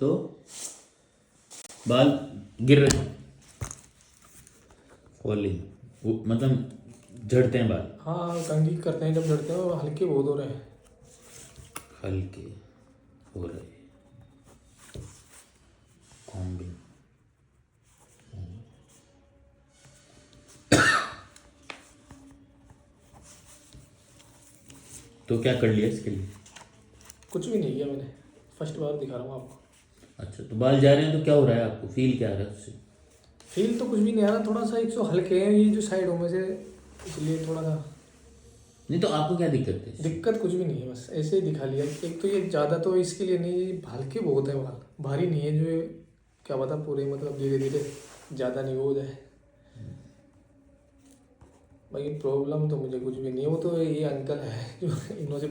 तो बाल गिर रहे हैं, फॉलिंग, मतलब झड़ते हैं बाल, हाँ कंघी करते हैं जब झड़ते हैं, और हल्के बहुत हो रहे हैं। हल्के हो रहे कॉम्बिंग। तो क्या कर लिया इसके लिए? कुछ भी नहीं किया मैंने, फर्स्ट बार दिखा रहा हूँ आपको। अच्छा, तो बाल जा रहे हैं तो क्या हो रहा है आपको, फील क्या आ रहा है उससे? फील तो कुछ भी नहीं आ रहा, थोड़ा सा एक सौ हल्के हैं ये जो साइडों में से, इसलिए थोड़ा सा। नहीं तो आपको क्या दिक्कत है? दिक्कत कुछ भी नहीं है, बस ऐसे ही दिखा लिया। एक तो ये ज़्यादा तो इसके लिए नहीं, ये हल्के बहुत है बाल, भारी नहीं है जो ये, क्या पता पूरे मतलब धीरे धीरे ज़्यादा नहीं हो जाए। भाई प्रॉब्लम तो मुझे कुछ भी नहीं है, वो तो ये अंकल है जो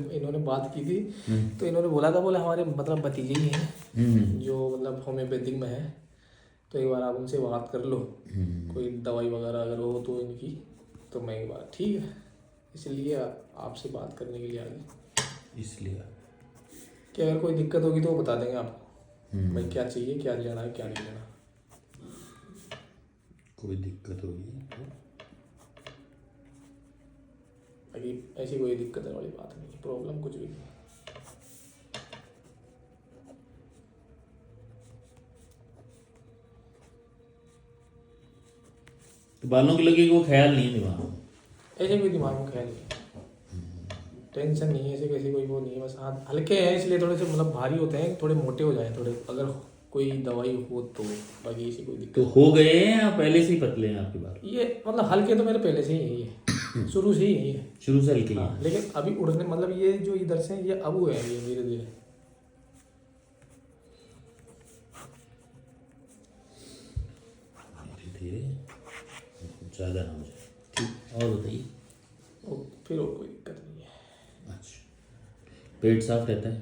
इन्होंने बात की थी, तो इन्होंने बोला था, बोले हमारे मतलब भतीजे ही हैं जो मतलब होम्योपैथिक में है, तो एक बार आप उनसे बात कर लो, कोई दवाई वगैरह अगर हो तो इनकी। तो मैं एक बार ठीक है, इसलिए आपसे बात करने के लिए आ गई, इसलिए कि अगर कोई दिक्कत होगी तो वो बता देंगे आपको भाई क्या चाहिए, क्या लेना है क्या नहीं लेना। कोई दिक्कत होगी तो बाकी ऐसी कोई दिक्कत वाली बात नहीं है, प्रॉब्लम कुछ भी नहीं है। तो बालों की लगी वो ख्याल नहीं है दिमाग में? ऐसे कोई दिमाग में ख्याल नहीं है, टेंशन नहीं है, ऐसे कैसे कोई वो नहीं है, बस हाथ हल्के हैं इसलिए थोड़े से मतलब भारी होते हैं, थोड़े मोटे हो जाए थोड़े, अगर कोई दवाई हो तो। बाकी ऐसी कोई दिक्कत तो हो गए हैं या पहले से ही पतले हैं आपके बाल? ये मतलब हल्के तो मेरे पहले से ही यही है, शुरू से ही यही है। शुरू से हल्के ही हाँ, हैं। लेकिन अभी उड़ने मतलब ये जो इधर से ये अब हुए हैं ये धीरे धीरे। धीरे धीरे, ज़्यादा ना हो जाए। ठीक, और बताइए। फिर और कोई दिक्कत नहीं है। अच्छा, पेट साफ रहता है?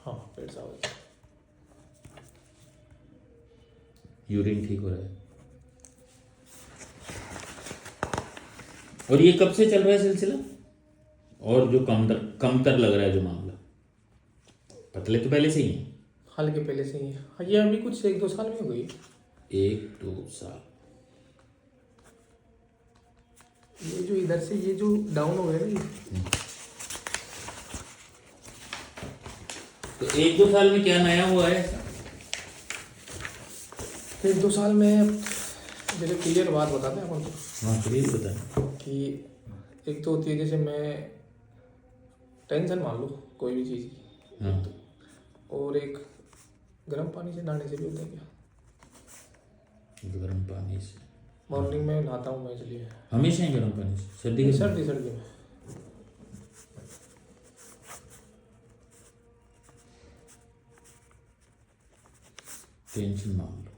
हाँ पेट साफ होता है। यूरिन ठीक हो रहा है? और ये कब से चल रहा है सिलसिला? और जो कमतर लग रहा है जो मामला, पतले तो पहले से ही हैं? हल्के पहले से ही है। हाँ, ये अभी कुछ 1-2 साल में हो गई। 1-2 साल। ये जो इधर से ये जो डाउन हो गया ना ये, तो 1-2 साल में क्या नया हुआ है ऐसा? 1-2 साल में जैसे क्लियर बात बताते हैं अपन को, हाँ प्लीज बताएं। कि एक तो होती है जैसे मैं टेंशन मान लो कोई भी चीज़ की, हाँ। और एक गर्म पानी से नहाने से भी होता है क्या? गर्म पानी से? मॉर्निंग में नहाता हूँ मैं इसलिए। हमेशा ही गर्म पानी से? सर्दी के समय? सर्दी में। टेंशन मान लो।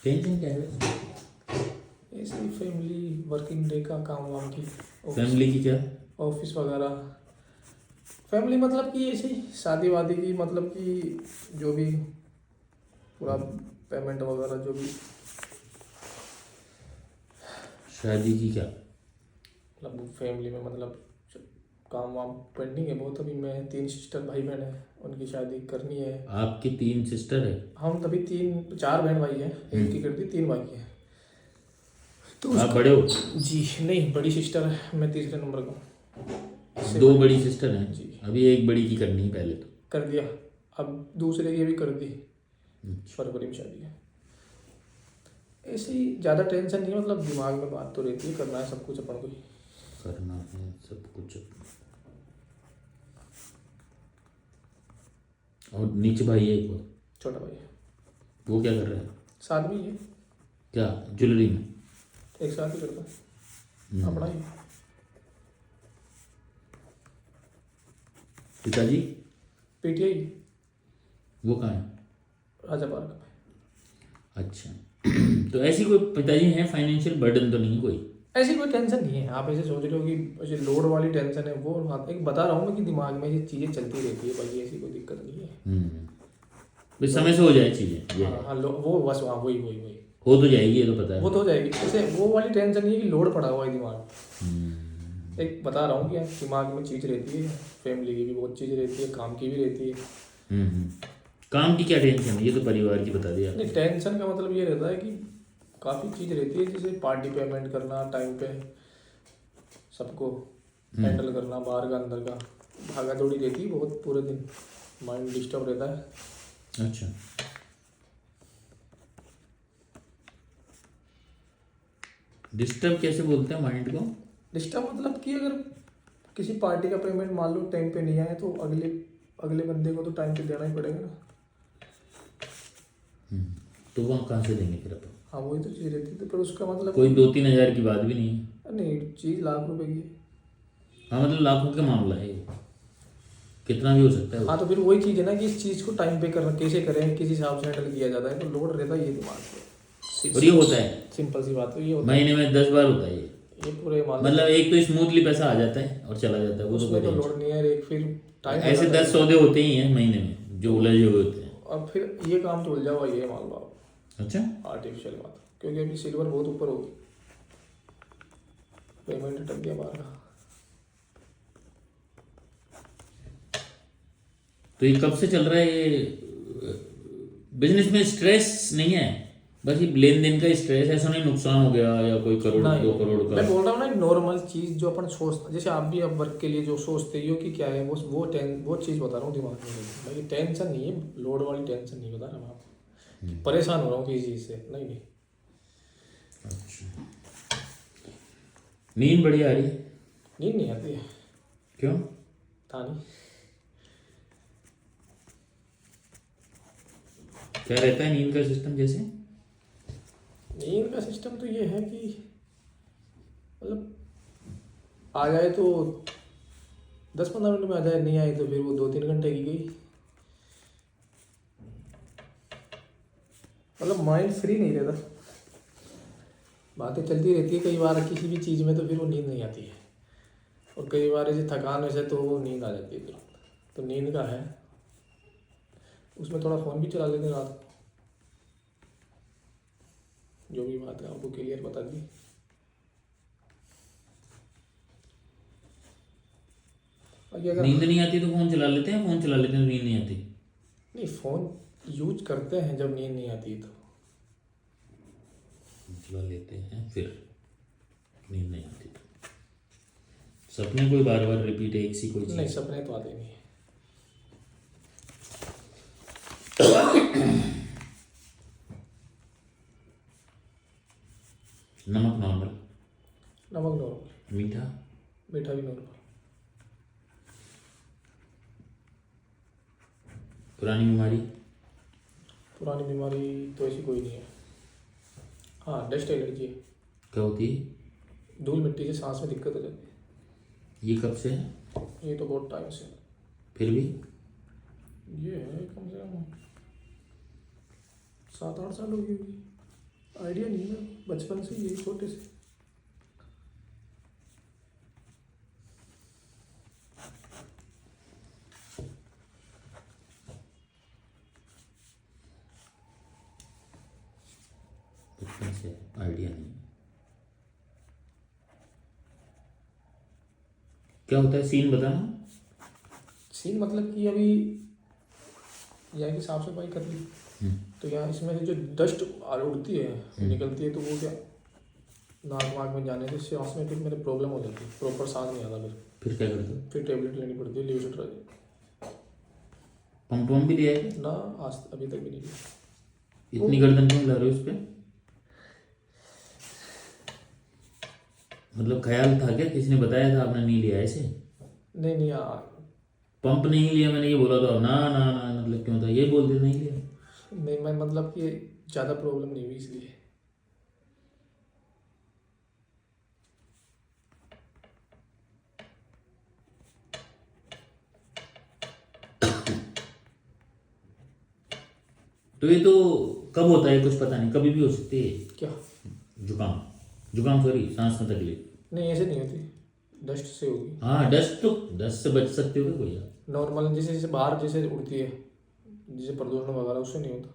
टेंशन क्या है? ऐसे ही फैमिली वर्किंग डे का काम वाम की, फैमिली की क्या? ऑफिस वगैरह। फैमिली मतलब कि ऐसे ही शादी वादी की, मतलब कि जो भी पूरा पेमेंट वगैरह जो भी। शादी की क्या? मतलब फैमिली में मतलब काम वाम पेंडिंग है बहुत। अभी मैं 3 सिस्टर भाई बहन है, उनकी शादी करनी है। आपकी 3 सिस्टर है? हम तभी 4 बहन भाई हैं, एक की कर दी, 3 बाकी है। तो आप बड़े हो? जी नहीं, बड़ी सिस्टर है, मैं तीसरे नंबर का हूँ। 2 बड़ी सिस्टर हैं जी। अभी एक बड़ी की करनी है पहले तो? कर दिया, अब दूसरे की भी कर दी, फरवरी में शादी है। ऐसे ही ज़्यादा टेंशन नहीं है, मतलब दिमाग में बात तो रहती है, करना है सब कुछ अपन को ही। करना है सब कुछ। और नीचे भाई है एक और? छोटा भाई है, वो क्या कर रहा है? साथ में ही है, क्या ज्वेलरी में? एक साथ ही करता है अपना ही। पिताजी? पीटीआई वो कहाँ है? राजा पार्क में। अच्छा तो ऐसी कोई पिताजी हैं, फाइनेंशियल बर्डन तो नहीं कोई? ऐसी कोई टेंशन नहीं है, आप ऐसे सोच रहे हो कि ऐसे लोड वाली टेंशन है वो बात, एक बता रहा हूँ मैं कि दिमाग में ये चीज़ें चलती रहती है, बाकी ऐसी कोई दिक्कत नहीं है। बस समय से हो जाए चीज़ें ये? हाँ हाँ, वो बस हाँ वही वही वही हो तो जाएगी, ये तो पता है। वो तो हो जाएगी। जैसे वो वाली टेंशन नहीं है कि लोड पड़ा हुआ है दिमाग में। एक बता रहा हूँ कि दिमाग में चीज़ रहती है, फैमिली की भी बहुत चीज़ रहती है, काम की भी रहती है, काम की क्या टेंशन है, ये तो परिवार की बता दिया आपने। नहीं, टेंशन का मतलब ये रहता है कि काफ़ी चीज़ रहती है, जैसे पार्टी पेमेंट करना टाइम पे, सबको हैंडल करना, बाहर का अंदर का भागा दौड़ी रहती है बहुत, पूरे दिन माइंड डिस्टर्ब रहता है। अच्छा, डिस्टर्ब कैसे बोलते हैं माइंड को? डिस्टर्ब मतलब कि अगर किसी पार्टी का पेमेंट मान लो टाइम पे नहीं आए तो अगले अगले बंदे को तो टाइम पे देना ही पड़ेगा ना। तो वहाँ कहाँ से देंगे फिर अपन? हाँ वही तो चीज़ रहती है, तो फिर उसका मतलब कोई 2-3 हज़ार की बात भी नहीं है। नहीं, चीज़ लाख रुपए की है। हाँ मतलब लाखों का मामला है ये। कितना भी हो सकता है वो। हाँ तो फिर वही चीज़ है ना कि इस चीज़ को टाइम पे करना कैसे करें, किस हिसाब से हैंडल किया जाता है, तो लोड रहता है ये दिमाग पे। और ये होता है सिंपल सी बात तो ये होता महीने में 10 बार होता है ये पूरे मान लो। मतलब एक तो स्मूथली पैसा आ जाता है और चला जाता है, वो तो उसमें कोई तो टेंशन। लोड नहीं है, एक फिर टाइम ऐसे 10 सौदे होते ही हैं महीने में जो उलझे हुए होते हैं। और फिर ये काम तो उलझा हुआ ये मान लो आप, अच्छा, आर्टिफिशियल बात, क्योंकि अभी सिल्वर बहुत ऊपर होगी, पेमेंट अटक गया बाहर का। तो ये कब से चल रहा है ये? बिजनेस में स्ट्रेस नहीं है, बस ये लेन देन का स्ट्रेस, ऐसा नहीं नुकसान हो गया या कोई करोड़ 2 करोड़ का? मैं बोल रहा हूँ ना, एक नॉर्मल चीज़ जो अपन सोच, जैसे आप भी अब वर्क के लिए जो सोचते हो कि क्या है वो चीज़ बता रहा हूँ दिमाग में। भाई टेंशन नहीं है, लोड वाली टेंशन नहीं बता रहा मैं आपको, कि परेशान हो रहा हूँ किसी चीज़ से, नहीं। अच्छा, नींद बढ़िया आ रही है? नींद नहीं आती है, क्यों? था नहीं। क्या रहता है नींद का सिस्टम जैसे? नींद का सिस्टम तो ये है कि मतलब आ जाए तो 10-15 मिनट में आ जाए, नहीं आई तो फिर वो 2-3 घंटे की गई। मतलब माइंड फ्री नहीं रहता, बातें चलती रहती है कई बार किसी भी चीज़ में, तो फिर वो नींद नहीं आती है। और कई बार ऐसे थकान वैसे तो वो नींद आ जाती है तुरंत। तो नींद का है, उसमें थोड़ा फ़ोन भी चला लेते हैं रात को, जो भी बात है आपको क्लियर बता दी। बाकी अगर नींद नहीं आती तो फोन चला लेते हैं, फोन चला लेते हैं तो नींद नहीं आती? नहीं, फ़ोन यूज करते हैं जब नींद नहीं आती तो। चला लेते हैं फिर नींद नहीं आती तो। सपने कोई बार बार रिपीट है एक सी कोई नहीं, चीज? सपने तो आते नहीं है। नमक नॉर्मल? नमक नॉर्मल, मीठा? मीठा भी नॉर्मल। पुरानी बीमारी? पुरानी बीमारी तो ऐसी कोई नहीं है। हाँ, डस्ट एलर्जी है, क्या होती है? धूल मिट्टी से सांस में दिक्कत हो जाती ये कब से है? है। ये तो बहुत टाइम से, फिर भी? ये है कम से कम 7-8 साल हो गई होगी, आइडिया नहीं है, बचपन से यही छोटे से। बचपन से आइडिया नहीं। क्या होता है सीन बताना? सीन मतलब कि अभी यहाँ की साफ सफाई कर ली, तो यहाँ इसमें से जो डस्ट उड़ती है निकलती है, तो वो क्या नाक वाक में जाने से सांस में फिर मेरे प्रॉब्लम हो जाती है, प्रॉपर सांस नहीं आता। फिर क्या करते हो? फिर टेबलेट लेनी पड़ती है, लीव पंप वम्प भी दिया है क्या? ना, आज अभी तक भी नहीं लिया। इतनी गर्दन क्यों ला रहे हो इस पे? मतलब ख्याल था क्या, किसी ने बताया था, आपने नहीं लिया ऐसे? नहीं नहीं यार, पंप नहीं लिया मैंने ये बोला था ना ना ना, मतलब क्यों था ये बोल दे नहीं लिया? नहीं मैं मतलब कि ज़्यादा प्रॉब्लम नहीं हुई इसलिए। तो ये तो कब होता है कुछ पता नहीं, कभी भी हो सकती है। क्या? जुकाम? जुकाम सॉरी, सांस में तकलीफ? नहीं ऐसे नहीं होती, डस्ट से होगी। हाँ डस्ट, तो डस्ट से बच सकते हो क्या कोई आप? नॉर्मल जैसे जैसे बाहर जैसे उड़ती है, जैसे प्रदूषण वगैरह, उससे नहीं होता।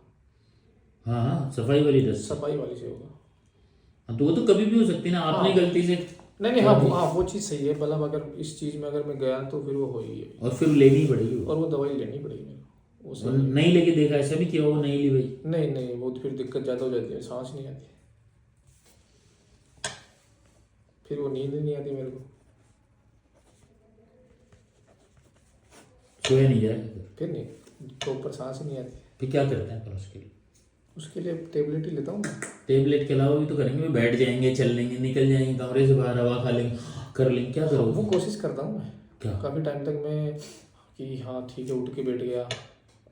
हाँ हाँ, सफाई वाली डस्ट से। सफाई वाली से होगा। हाँ, तो वो तो कभी भी हो सकती है ना, आपने हाँ। गलती से। नहीं नहीं, हाँ वो चीज़ सही है, मतलब अगर इस चीज़ में अगर मैं गया तो फिर वो हो ही है, और फिर लेनी ही पड़ेगी वो। और वो दवाई लेनी पड़ेगी मेरे को। वो वो नहीं लेके देखा, ऐसा भी किया वो नहीं ली भाई? नहीं नहीं, वो तो फिर दिक्कत ज़्यादा हो जाती है, सांस नहीं आती, फिर वो नींद नहीं आती मेरे को, सोया नहीं जाएगा फिर नहीं, प्रॉपर सांस ही नहीं आती। फिर क्या करते हैं पर उसके लिए? उसके लिए टेबलेट ही लेता हूँ मैं। टेबलेट के अलावा भी तो करेंगे, भी बैठ जाएंगे, चल लेंगे, निकल जाएंगे कमरे से बाहर, हवा खा लेंगे, कर लेंगे, क्या वो करोगे? कोशिश करता हूँ मैं क्या? काफ़ी टाइम तक मैं, कि हाँ ठीक है, उठ के बैठ गया,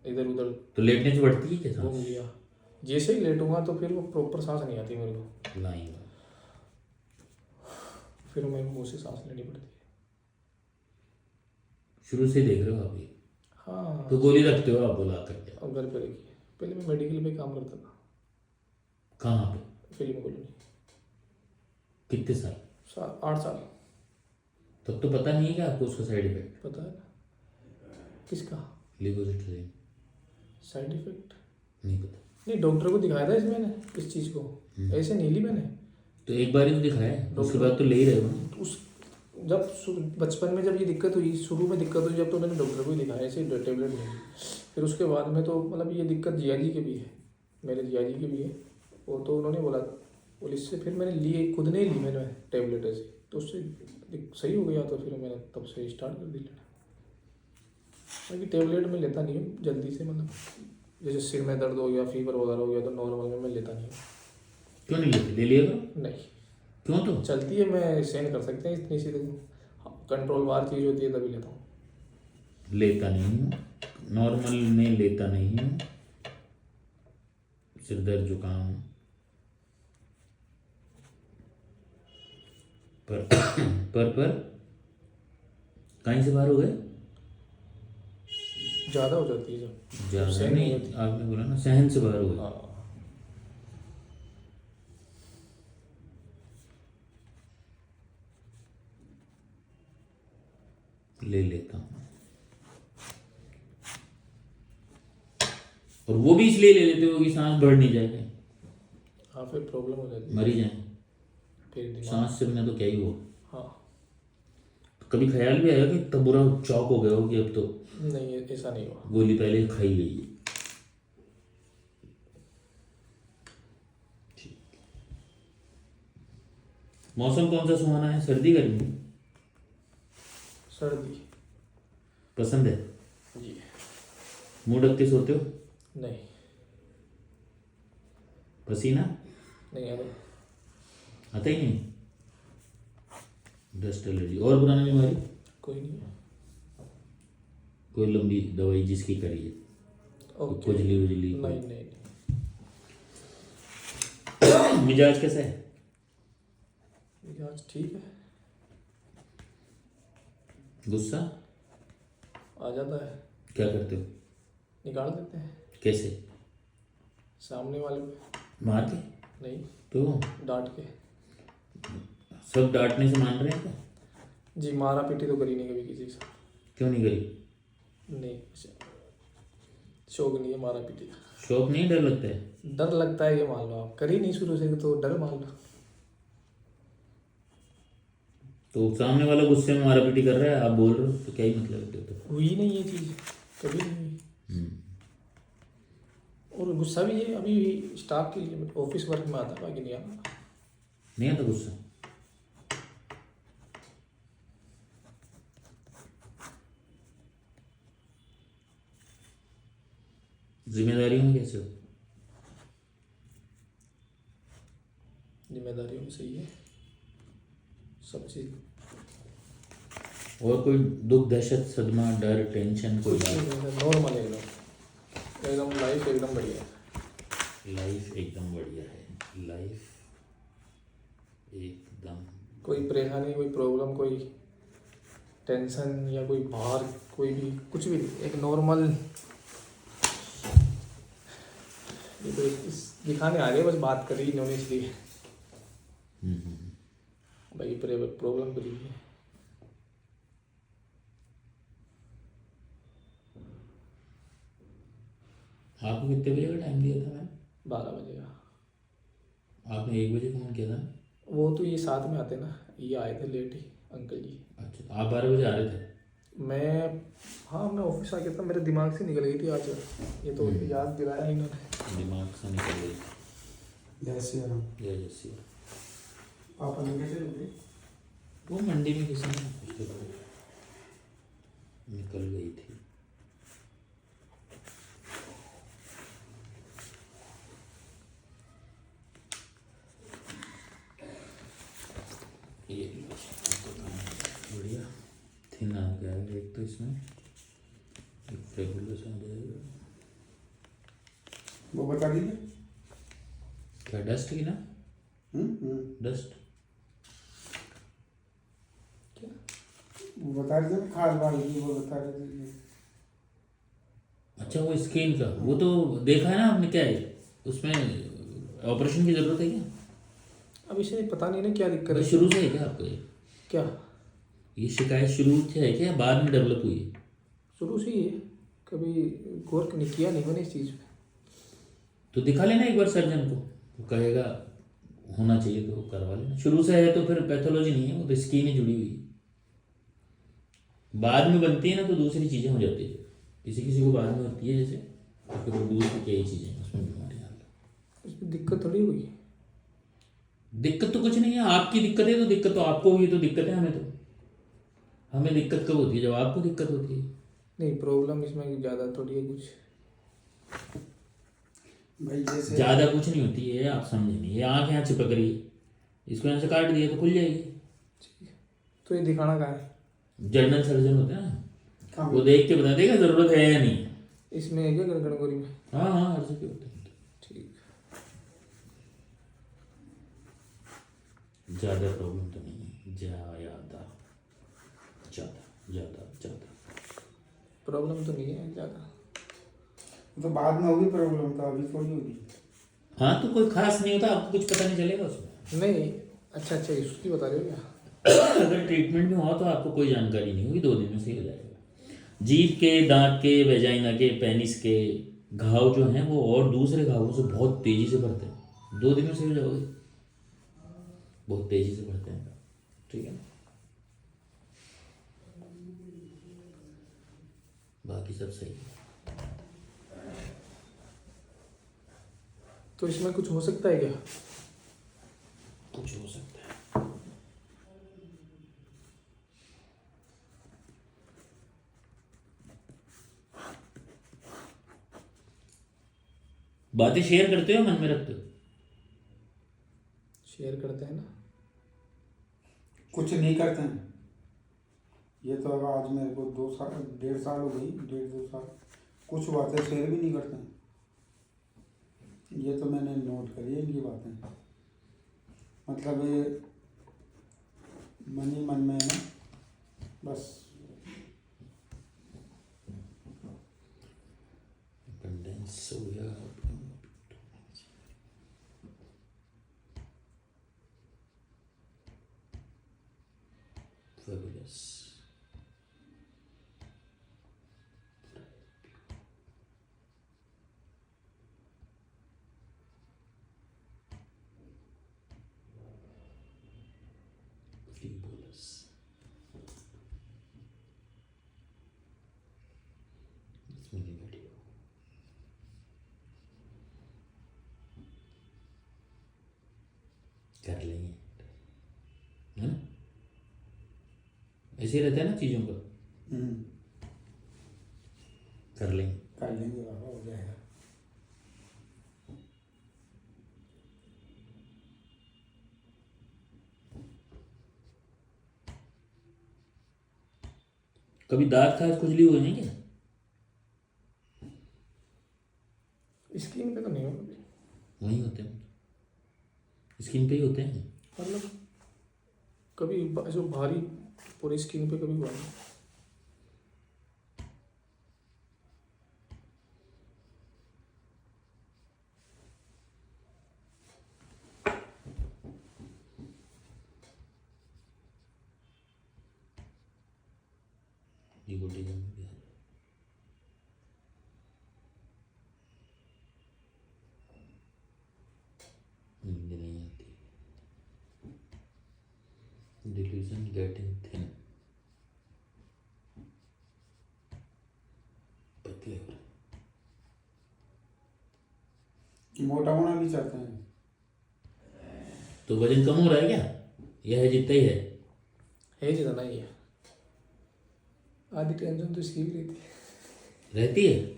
इधर उधर तो लेटने से बढ़ती है क्या घूम सांस? लिया, जैसे ही लेटूंगा तो फिर वो प्रॉपर सांस नहीं आती मेरे को, लाइन फिर मेरे मुँह से सांस लेनी पड़ती है। शुरू से देख रहे हो आप ये? हाँ, तो गोली रखते हो आप बुला करके? अब घर पे रखी है, पहले मैं मेडिकल में काम करता था, कहाँ पे? फिल्म कॉलोनी, कितने साल? 8 साल। तब तो पता नहीं है कि आपको उसका साइड इफेक्ट? पता है ना किसका लिवोसिट्राजिन? Side effect? नहीं पता? नहीं, डॉक्टर को दिखाया था इसमें मैंने, इस चीज़ को, ऐसे नहीं ली मैंने। तो एक बार ही तो दिखाया है, उसके बाद तो ले ही रहे हो ना? उस जब बचपन में जब ये दिक्कत हुई, शुरू में दिक्कत हुई जब, तो मैंने डॉक्टर को ही दिखाया, ऐसे टेबलेट नहीं ली। फिर उसके बाद में तो मतलब ये दिक्कत जिया जी के भी है, मेरे जिया जी के भी है, वो तो उन्होंने बोला, और इससे फिर मैंने लिए, खुद नहीं ली मैंने टेबलेट ऐसे, तो उससे सही हो गया, तो फिर मैंने तब से स्टार्ट कर दी लेना। बाकी टेबलेट में लेता नहीं हूँ जल्दी से, मतलब जैसे सिर में दर्द हो गया, फीवर वगैरह हो गया, तो नॉर्मल में मैं लेता नहीं हूँ। क्यों नहीं लेते? ले लिया करो। नहीं, क्यों? तो चलती है, मैं सहन कर सकते हैं इतनी सी, कंट्रोल वार चीज़ होती है तभी लेता हूँ। लेता नहीं हूँ, नॉर्मल में लेता नहीं हूँ, सिर दर्द जुकाम पर कहीं से बाहर हो गए? ज़्यादा हो जाती है जब ज़्यादा सहन नहीं, होती। आपने बोला ना सहन से बाहर हो गए। हाँ, ले लेता हूँ, और वो भी इसलिए ले लेते हो कि सांस बढ़ नहीं जाए, हाँ, फिर प्रॉब्लम हो जाती है, मर ही जाए। फिर दिमाग। सांस से बिना तो क्या ही हो। हाँ, तो कभी ख्याल भी आया कि तब बुरा चौक हो गया हो कि अब तो नहीं ऐसा नहीं हुआ। गोली पहले ही खाई गई है? ठीक। मौसम कौन सा सुहाना है, सर्दी गर्मी? सर्दी। पसंद है? जी। मुंह ढक के सोते हो? नहीं, पसीना नहीं आता। आता ही नहीं? डस्ट एलर्जी और पुरानी बीमारी? कोई नहीं है। कोई लंबी दवाई जिसकी करी है? ओके। खुजली उजली? नहीं नहीं नहीं। मिजाज कैसा है? मिजाज ठीक है, गुस्सा आ जाता है, क्या करते हो? निकाल देते हैं कैसे? सामने वाले पे। मार के? नहीं, तो डांट के। सब डांटने से मान रहे हैं क्या? जी, मारा पीटी तो करी नहीं कभी किसी के साथ। क्यों नहीं करी? नहीं, शौक नहीं है मारा पीटी का। शौक नहीं, डर लगता है? डर लगता है, ये मान लो आप, करी नहीं शुरू से तो डर मान लो। तो सामने वाला गुस्से में मारा पीटी कर रहा है, आप बोल रहे हो, तो क्या ही मतलब है? तो हुई नहीं ये चीज़, कभी नहीं हुई। और गुस्सा भी है अभी स्टाफ के लिए, ऑफिस वर्क में आता है, बाकी नहीं आता। नहीं आता गुस्सा? जिम्मेदारियों में कैसे हो? जिम्मेदारियों में सही है सब चीज़। और कोई दुख, दहशत, सदमा, डर, टेंशन, कोई बात? नॉर्मल एकदम, एकदम लाइफ एकदम बढ़िया है। लाइफ एकदम बढ़िया है, लाइफ एकदम। कोई परेशानी, कोई प्रॉब्लम, कोई टेंशन या कोई भार, कोई भी कुछ भी नहीं, एक नॉर्मल। ये तो दिखाने आ रही है, बस बात कर रही इन्होंने इसलिए, भाई प्रॉब्लम करी है। आपको कितने बजे का टाइम दिया था मैंने? 12 बजे का। आपने 1 बजे फ़ोन किया था? वो तो ये साथ में आते ना, ये आए थे लेट ही अंकल जी। अच्छा, आप 12 बजे आ रहे थे? मैं हाँ मैं ऑफिस आ गया था, मेरे दिमाग से निकल गई थी आज, ये तो याद दिलाया इन्होंने। दिमाग से निकल गई। जैसे हम जय जय श्री राम। पापा ने कैसे रुके? वो मंडी में किसी ने पूछा था, निकल गई थी। ये लो, इसको खाना बढ़िया थिन आ गया है एक तो इसमें, एक रेगुलर से आ जाएगा। वो बता दीजिए। क्या डस्ट की ना, डस्ट वो बता दीजिए, खाल वाल की वो बता दीजिए। अच्छा वो स्किन का, वो तो देखा है ना आपने, क्या है उसमें ऑपरेशन की जरूरत है क्या? अब इसे पता नहीं ना क्या दिक्कत है। शुरू से है क्या आपको ये? क्या ये शिकायत शुरू से है क्या, बाद में डेवलप हुई है? शुरू से ही है, कभी गौर नहीं किया नहीं मैंने इस चीज़ पे। तो दिखा लेना एक बार सर्जन को, वो कहेगा होना चाहिए तो करवा लेना। शुरू से है तो फिर पैथोलॉजी नहीं है, वो तो स्किन ही जुड़ी हुई है। बाद में बनती है ना तो दूसरी चीज़ें हो जाती है, किसी किसी को बाद में होती है जैसे, तो फिर वो दूसरी कई चीज़ें हैं उसमें बीमारी आ गई। इसमें दिक्कत थोड़ी हुई है। दिक्कत तो कुछ नहीं है, आपकी दिक्कत है तो दिक्कत तो आपको हुई, तो दिक्कत है हमें। तो हमें दिक्कत कब होती है, जब आपको दिक्कत होती है। नहीं प्रॉब्लम इसमें ज़्यादा थोड़ी है कुछ। भाई जैसे ज़्यादा कुछ नहीं होती है, आप समझे नहीं। ये आँख यहाँ चिपक रही है, इसको यहाँ से काट दिया तो खुल जाएगी। ठीक है, तो ये दिखाना कहाँ है? जनरल सर्जन होते हैं ना, काम वो देख के बता देगा ज़रूरत है या नहीं। इसमें है क्या गड़गड़गोरी में? हाँ हाँ, हर जगह होते हैं। ठीक। ज़्यादा प्रॉब्लम तो नहीं है, ज़्यादा ज़्यादा ज़्यादा ज़्यादा प्रॉब्लम तो नहीं है ज़्यादा। तो बाद में होगी प्रॉब्लम, तो अभी थोड़ी होगी। हाँ तो कोई खास नहीं होता, आपको कुछ पता नहीं चलेगा उसमें। नहीं अच्छा अच्छा, इसकी बता रहे हो क्या? अगर ट्रीटमेंट में हो तो आपको कोई जानकारी नहीं होगी, 2 दिन में सही हो जाएगा। जीभ के, दांत के, वेजाइना के, पेनिस के घाव जो हैं वो और दूसरे घावों से बहुत तेजी से बढ़ते हैं, 2 दिन में सही हो जाओगे, बहुत तेजी से बढ़ते हैं। ठीक है, बाकी सब सही है। तो इसमें कुछ हो सकता है क्या? कुछ हो सकता है। बातें शेयर करते हो, मन में रखते हो? शेयर करते हैं ना। कुछ नहीं करते हैं। ये तो अब आज मेरे को 2 साल 1.5 साल हो गई, 1.5-2 साल कुछ बातें शेयर भी नहीं करते हैं। ये तो मैंने नोट करी है इनकी बातें, मतलब ये मन ही मन में है ना, बस। Abundance हो गया। Fabulous. Fabulous. इसमें नहीं बैठी हो। कर लेंगे, है ना? ऐसे ही रहता है ना चीज़ों का, कर लेंगे। कर लेंगे बाबा, हो जाएगा। कभी दांत खाज खुजली हुई है क्या? स्किन पे तो नहीं होगा वहीं होते हैं, स्किन पे ही होते हैं। मतलब कभी जो भारी पूरी स्किन पे कभी हुआ नहीं। ये गोटी में भी है। नींद नहीं आती, डिल्यूजन गेटिंग थिन। मोटा होना भी चाहते हैं। तो वजन कम हो रहा है क्या? यह है जितना ही है जितना ही है। आधी टेंशन तो इसकी भी रहती है। रहती है।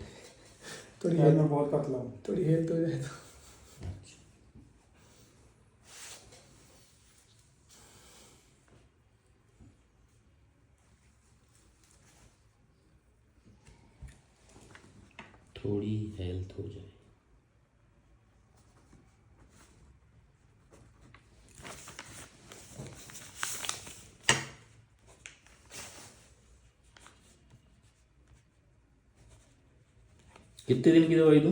थोड़ी यार हेल्थ मैं बहुत पतला हूँ। थोड़ी हेल्थ हो जाए तो। अच्छा। थोड़ी हेल्थ हो जाए। कितने दिन की दवाई दूं?